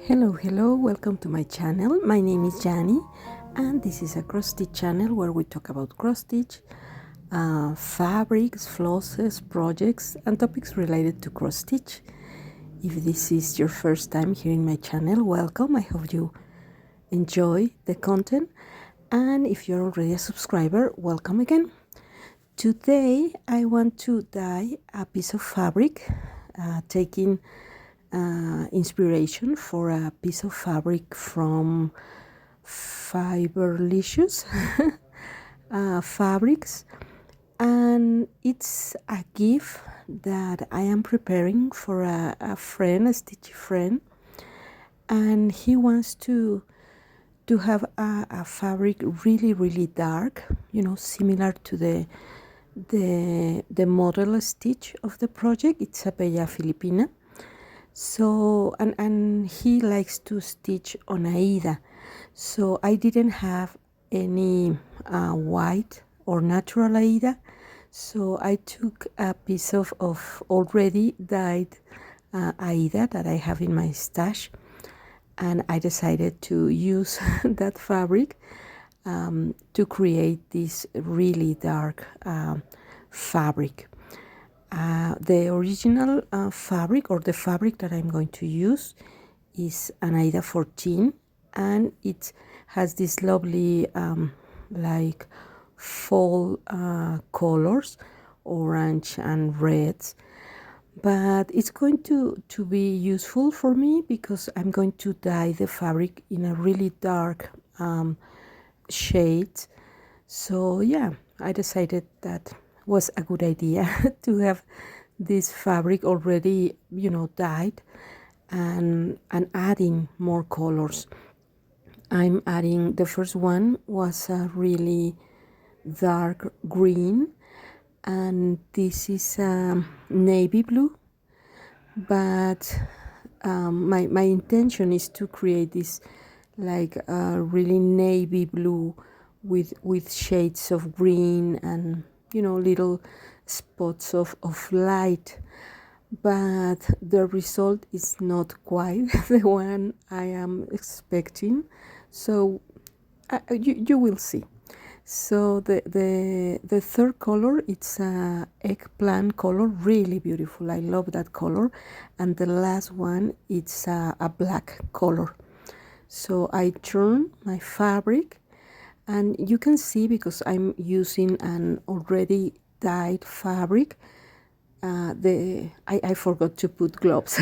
Hello, welcome to my channel. My name is Jani and this is a cross stitch channel where we talk about cross stitch, fabrics, flosses, projects and topics related to cross stitch. If this is your first time here in my channel, welcome. I hope you enjoy the content, and if you're already a subscriber, welcome again. Today I want to dye a piece of fabric, taking inspiration for a piece of fabric from Fiberlicious fabrics, and it's a gift that I am preparing for a friend, a stitchy friend, and he wants to have a fabric really dark, similar to the model stitch of the project. It's a Bella Filipina. So and he likes to stitch on Aida, so I didn't have any white or natural Aida, so I took a piece of already dyed Aida that I have in my stash, and I decided to use that fabric to create this really dark fabric. The original fabric, or the fabric that I'm going to use, is an Aida 14, and it has this lovely like fall colors, orange and reds, but it's going to be useful for me because I'm going to dye the fabric in a really dark shade. So yeah, I decided that was a good idea to have this fabric already, dyed, and adding more colors. I'm adding, the first one was a really dark green, and this is navy blue, but my intention is to create this like a really navy blue with shades of green and little spots of light, but the result is not quite the one I am expecting, so you will see. So the third color, it's a eggplant color, really beautiful. I love that color. And the last one, it's a black color. So I turn my fabric, and you can see, because I'm using an already dyed fabric, I forgot to put gloves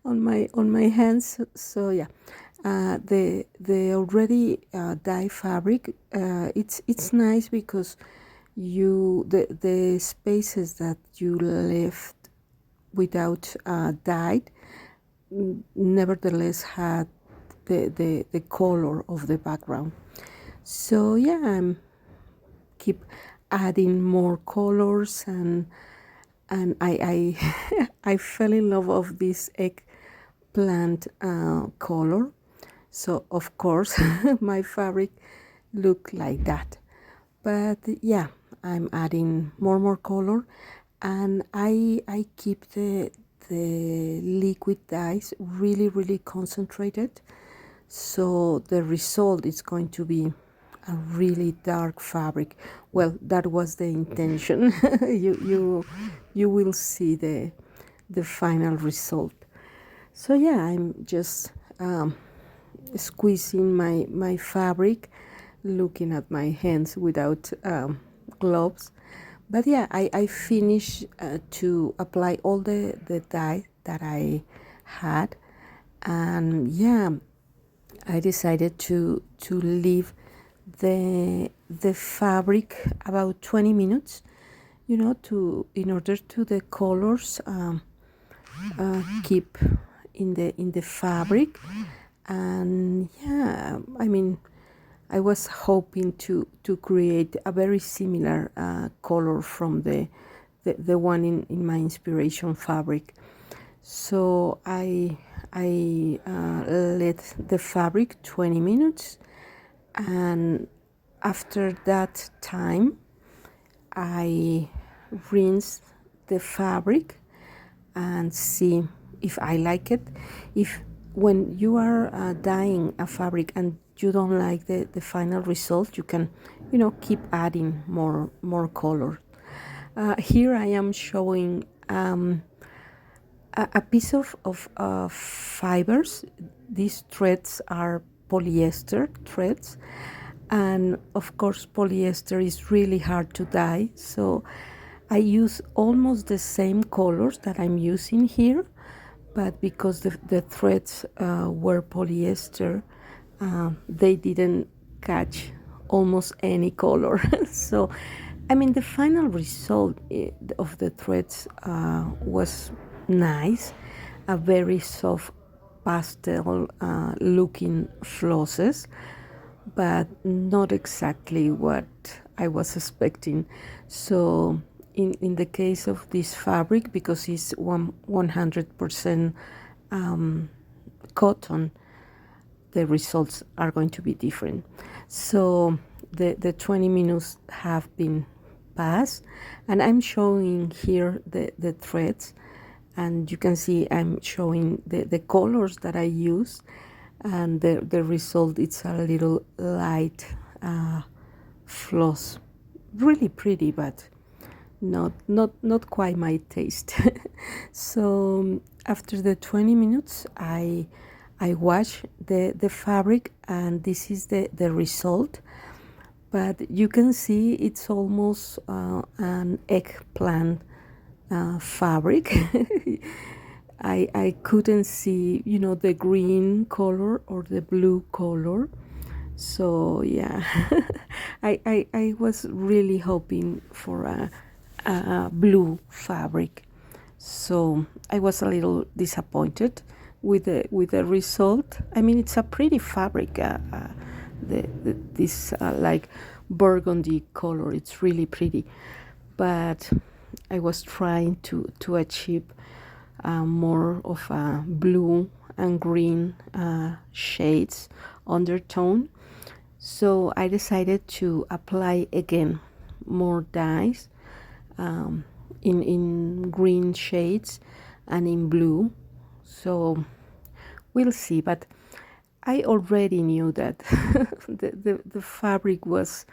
on my hands. So yeah, the already dyed fabric, it's nice because the spaces that you left without dyed nevertheless had the color of the background. So yeah, I'm keep adding more colors, and I I fell in love of this eggplant color. So of course my fabric looked like that. But yeah, I'm adding more color, and I keep the liquid dyes really concentrated, so the result is going to be a really dark fabric. Well, that was the intention. you will see the final result. So yeah, I'm just squeezing my fabric, looking at my hands without gloves. But yeah, I finished to apply all the dye that I had, and yeah, I decided to leave the fabric about 20 minutes, in order to the colors keep in the fabric. And yeah, I mean, I was hoping to create a very similar color from the one in my inspiration fabric. So I let the fabric 20 minutes, and after that time I rinse the fabric and see if I like it. If when you are dyeing a fabric and you don't like the final result, you can, keep adding more color. Here I am showing a piece of fibers. These threads are polyester threads, and of course polyester is really hard to dye, so I use almost the same colors that I'm using here, but because the threads were polyester, they didn't catch almost any color. So I mean, the final result of the threads was nice, a very soft pastel looking flosses, but not exactly what I was expecting. So in the case of this fabric, because it's 100% cotton, the results are going to be different. So the 20 minutes have been passed, and I'm showing here the threads, and you can see I'm showing the colors that I use, and the result, it's a little light floss, really pretty, but not quite my taste. So after the 20 minutes, I wash the fabric, and this is the result. But you can see it's almost an eggplant fabric. I couldn't see, the green color or the blue color. So yeah, I was really hoping for a blue fabric. So I was a little disappointed with the result. I mean, it's a pretty fabric. This like burgundy color, it's really pretty, but I was trying to achieve more of a blue and green shades undertone. So I decided to apply again more dyes in green shades and in blue. So we'll see, but I already knew that the fabric was,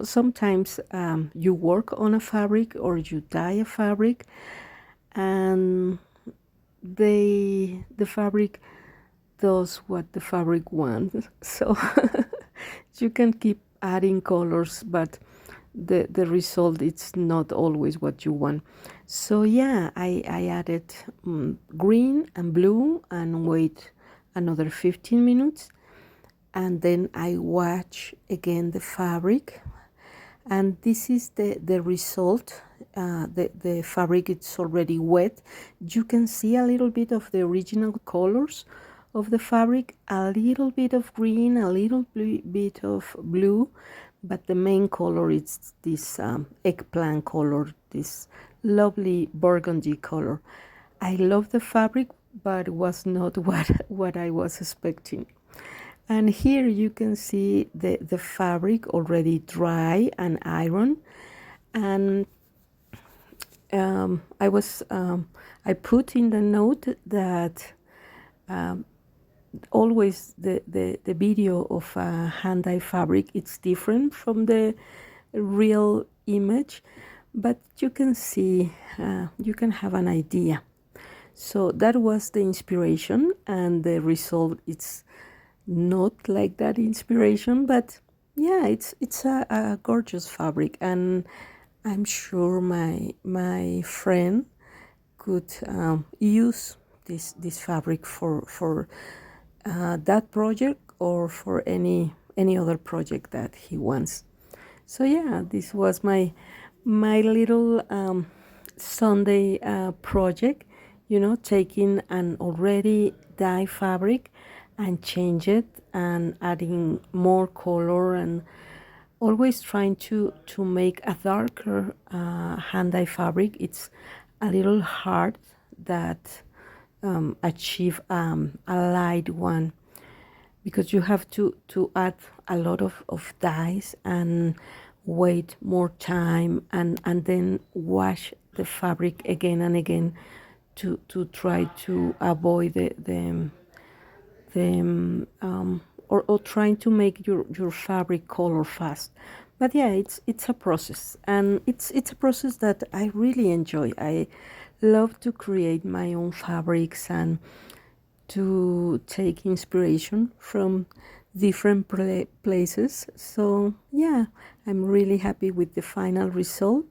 sometimes you work on a fabric or you dye a fabric, and the fabric does what the fabric wants. So you can keep adding colors, but the result, it's not always what you want. So yeah, I added green and blue and wait another 15 minutes, and then I wash again the fabric, and this is the result. The fabric, it's already wet. You can see a little bit of the original colors of the fabric, a little bit of green, a little bit of blue, but the main color is this eggplant color, this lovely burgundy color. I love the fabric, but it was not what I was expecting. And here you can see the fabric already dry and iron. And I put in the note that always the video of a hand dye fabric, it's different from the real image, but you can see, you can have an idea. So that was the inspiration, and the result, it's not like that inspiration, but yeah, it's a gorgeous fabric, and I'm sure my friend could use this fabric for that project, or for any other project that he wants. So yeah, this was my little Sunday project, taking an already dye fabric and change it and adding more color, and always trying to make a darker hand dye fabric. It's a little hard that achieve a light one, because you have to add a lot of dyes and wait more time, and then wash the fabric again and again to try to avoid them, or trying to make your fabric color fast. But yeah, it's a process, and it's a process that I really enjoy. I love to create my own fabrics and to take inspiration from different places. So yeah, I'm really happy with the final result.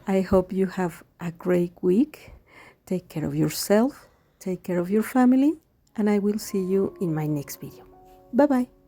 I hope you have a great week. Take care of yourself, take care of your family, and I will see you in my next video. Bye bye.